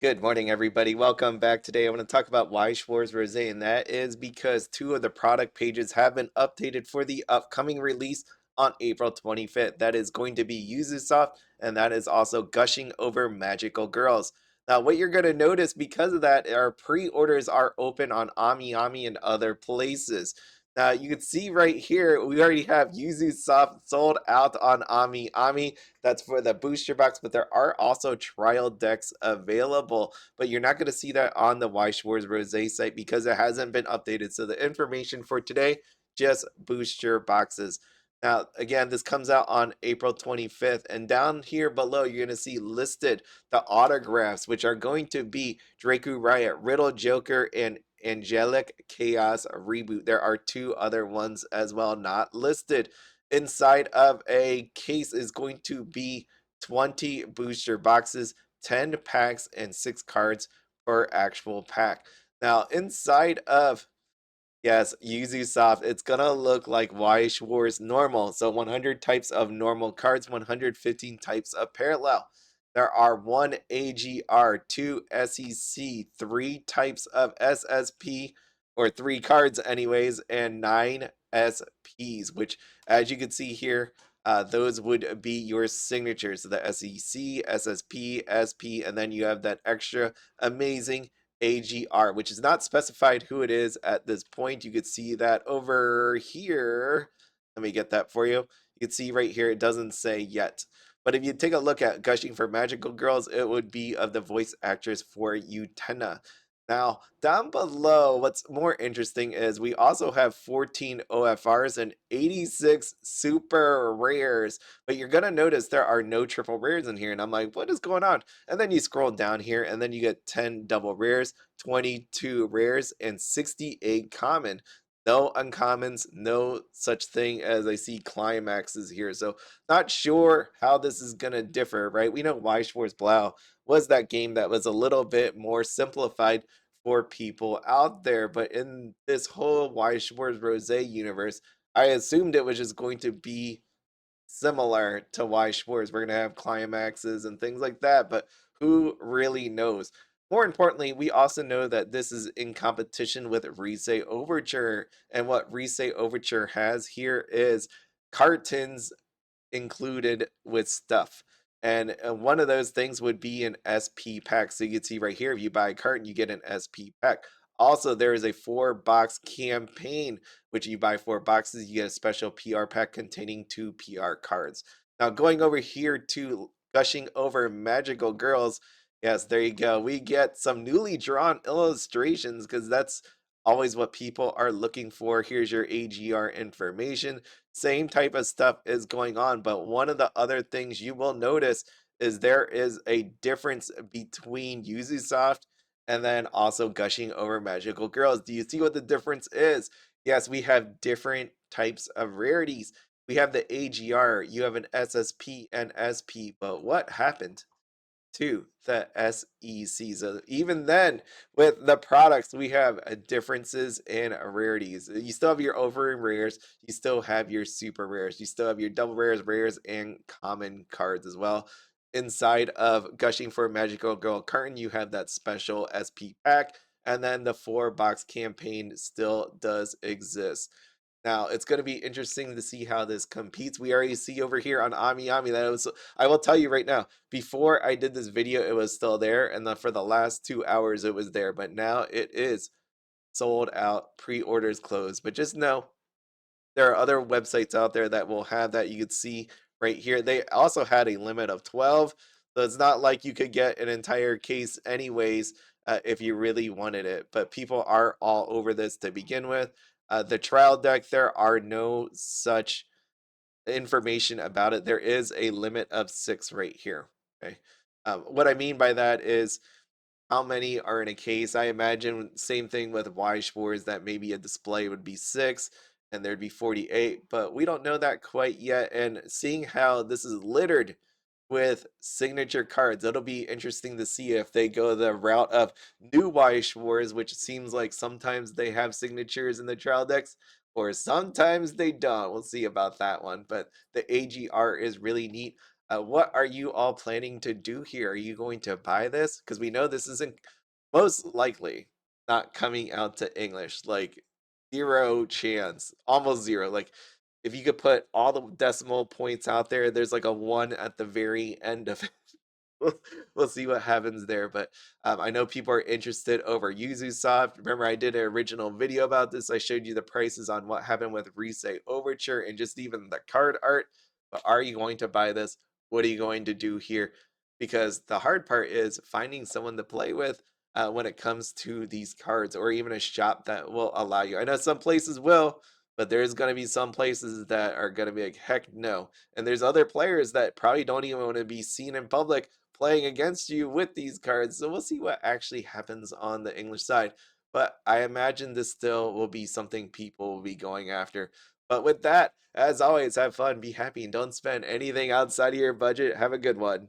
Good morning, everybody. Welcome back. Today, I want to talk about Weiss Schwarz Rose, and that is because two of the product pages have been updated for the upcoming release on April 25th. That is going to be YuzuSoft, and that is also Gushing over Magical Girls. Now, what you're going to notice because of that, our pre-orders are open on AmiAmi and other places. Now, you can see right here, we already have YuzuSoft sold out on AmiAmi. That's for the booster box, but there are also trial decks available. But you're not going to see that on the Weiss Schwarz Rose site because it hasn't been updated. So the information for today, just booster boxes. Now, again, this comes out on April 25th. And down here below, you're going to see listed the autographs, which are going to be Dracu Riot, Riddle Joker, and Angelic Chaos Reboot. There are two other ones as well not listed. Inside of a case is going to be 20 booster boxes, 10 packs, and 6 cards per actual pack. Now, inside of yes, YuzuSoft, it's gonna look like Weiss Schwarz normal. So 100 types of normal cards, 115 types of parallel. There are 1 AGR, 2 SEC, 3 types of SSP, or 3 cards anyways, and 9 SPs, which as you can see here, those would be your signatures. So the SEC, SSP, SP, and then you have that extra amazing AGR, which is not specified who it is at this point. You could see that over here. Let me get that for you. You can see right here, it doesn't say yet. But if you take a look at Gushing for Magical Girls, it would be of the voice actress for Utena. Now, down below, what's more interesting is we also have 14 OFRs and 86 super rares. But you're going to notice there are no triple rares in here. And I'm like, what is going on? And then you scroll down here and then you get 10 double rares, 22 rares, and 68 common. No uncommons, no such thing as I see climaxes here. So not sure how this is going to differ, right? We know Weiss Schwarz Blau was that game that was a little bit more simplified for people out there. But in this whole Weiss Schwarz Rose universe, I assumed it was just going to be similar to Weiss Schwarz. We're going to have climaxes and things like that, but who really knows? More importantly, we also know that this is in competition with Lycee Overture, and what Lycee Overture has here is cartons included with stuff. And one of those things would be an SP pack. So you can see right here, if you buy a carton, you get an SP pack. Also, there is a 4-box campaign, which you buy 4 boxes, you get a special PR pack containing 2 PR cards. Now, going over here to Gushing Over Magical Girls, yes, there you go. We get some newly drawn illustrations because that's always what people are looking for. Here's your AGR information. Same type of stuff is going on, but one of the other things you will notice is there is a difference between YuzuSoft and then also Gushing Over Magical Girls. Do you see what the difference is? Yes, we have different types of rarities. We have the AGR, you have an SSP and SP, but what happened to the SEC? So even then, with the products, we have differences in rarities. You still have your over rares, you still have your super rares, you still have your double rares, rares, and common cards as well. Inside of Gushing for Magical Girl Carton, you have that special SP pack, and then the 4-box campaign still does exist. Now, it's going to be interesting to see how this competes. We already see over here on AmiAmi that it was, I will tell you right now, before I did this video, it was still there. And then for the last 2 hours, it was there. But now it is sold out, pre-orders closed. But just know there are other websites out there that will have that. You could see right here. They also had a limit of 12. So it's not like you could get an entire case anyways if you really wanted it. But people are all over this to begin with. The trial deck, there are no such information about it. There is a limit of 6 right here. Okay. What I mean by that is how many are in a case. I imagine same thing with Weiss Schwarz, that maybe a display would be 6 and there'd be 48, but we don't know that quite yet. And seeing how this is littered with signature cards, it'll be interesting to see if they go the route of new Weiss Schwarz, which seems like sometimes they have signatures in the trial decks, or sometimes they don't. We'll see about that one. But the AGR is really neat. What are you all planning to do here? Are you going to buy this? Because we know this isn't most likely not coming out to English. Like, zero chance, almost zero. Like, if you could put all the decimal points out there, there's like a one at the very end of it. we'll, we'll see what happens there. But I know people are interested over YuzuSoft. Remember, I did an original video about this. I showed you the prices on what happened with Lycee Overture and just even the card art. But are you going to buy this? What are you going to do here? Because the hard part is finding someone to play with when it comes to these cards, or even a shop that will allow you. I know some places will, but there's going to be some places that are going to be like, heck no. And there's other players that probably don't even want to be seen in public playing against you with these cards. So we'll see what actually happens on the English side. But I imagine this still will be something people will be going after. But with that, as always, have fun, be happy, and don't spend anything outside of your budget. Have a good one.